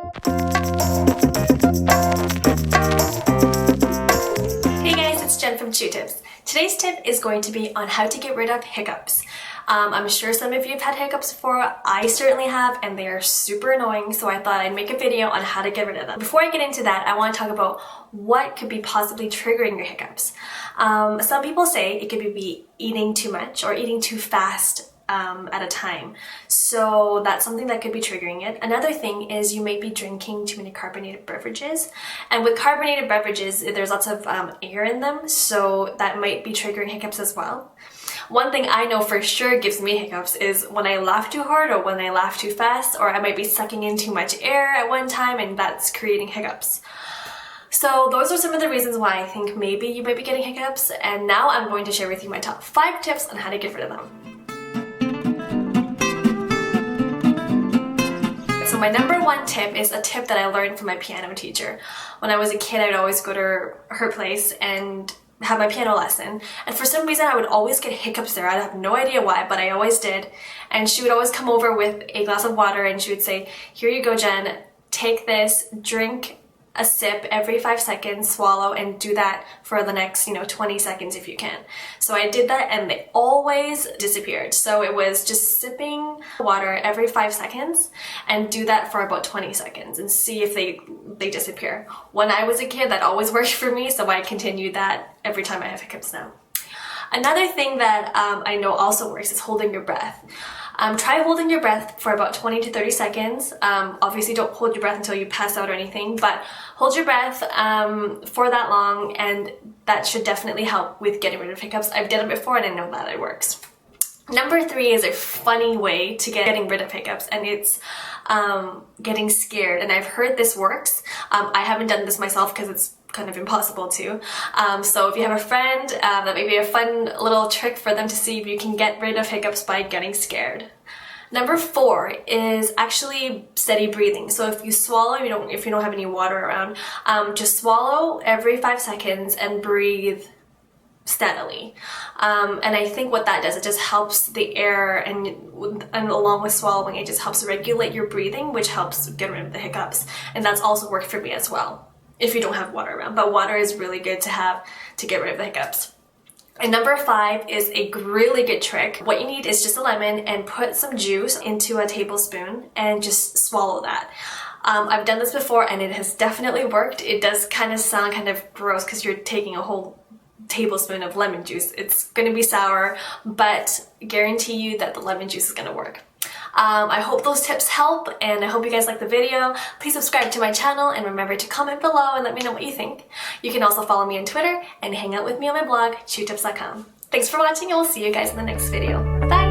Hey guys, it's Jen from Chew Tips. Today's tip is going to be on how to get rid of hiccups. I'm sure some of you have had hiccups before. I certainly have, and they are super annoying, so I thought I'd make a video on how to get rid of them. Before I get into that, I want to talk about what could be possibly triggering your hiccups. Some people say it could be eating too much or eating too fast at a time. So that's something that could be triggering it. Another thing is you might be drinking too many carbonated beverages. And with carbonated beverages, there's lots of air in them, so that might be triggering hiccups as well. One thing I know for sure gives me hiccups is when I laugh too hard or when I laugh too fast, or I might be sucking in too much air at one time, and that's creating hiccups. So those are some of the reasons why I think maybe you might be getting hiccups, and now I'm going to share with you my top 5 tips on how to get rid of them. So my number 1 tip is a tip that I learned from my piano teacher. When I was a kid, I'd always go to her place and have my piano lesson, and for some reason I would always get hiccups there. I have no idea why, but I always did. And she would always come over with a glass of water and she would say, "Here you go, Jen, take this, drink a sip every 5 seconds, swallow, and do that for the next 20 seconds if you can." So I did that and they always disappeared. So it was just sipping water every 5 seconds and do that for about 20 seconds and see if they disappear. When I was a kid, that always worked for me, so I continued that every time I have hiccups now. Another thing that I know also works is holding your breath. Try holding your breath for about 20 to 30 seconds. Obviously don't hold your breath until you pass out or anything, but hold your breath for that long, and that should definitely help with getting rid of hiccups. I've done it before and I know that it works. Number 3 is a funny way to getting rid of hiccups, and it's getting scared. And I've heard this works. I haven't done this myself because it's kind of impossible to. So if you have a friend, that may be a fun little trick for them to see if you can get rid of hiccups by getting scared. Number 4 is actually steady breathing. So if you swallow, if you don't have any water around, just swallow every 5 seconds and breathe steadily. And I think what that does, it just helps the air, and along with swallowing, it just helps regulate your breathing, which helps get rid of the hiccups. And that's also worked for me as well, if you don't have water around. But water is really good to have to get rid of the hiccups. And number 5 is a really good trick. What you need is just a lemon and put some juice into a tablespoon and just swallow that. I've done this before and it has definitely worked. It does kind of sound kind of gross because you're taking a whole tablespoon of lemon juice. It's going to be sour, but guarantee you that the lemon juice is going to work. I hope those tips help, and I hope you guys like the video. Please subscribe to my channel and remember to comment below and let me know what you think. You can also follow me on Twitter and hang out with me on my blog, chewtips.com. Thanks for watching, and we'll see you guys in the next video. Bye!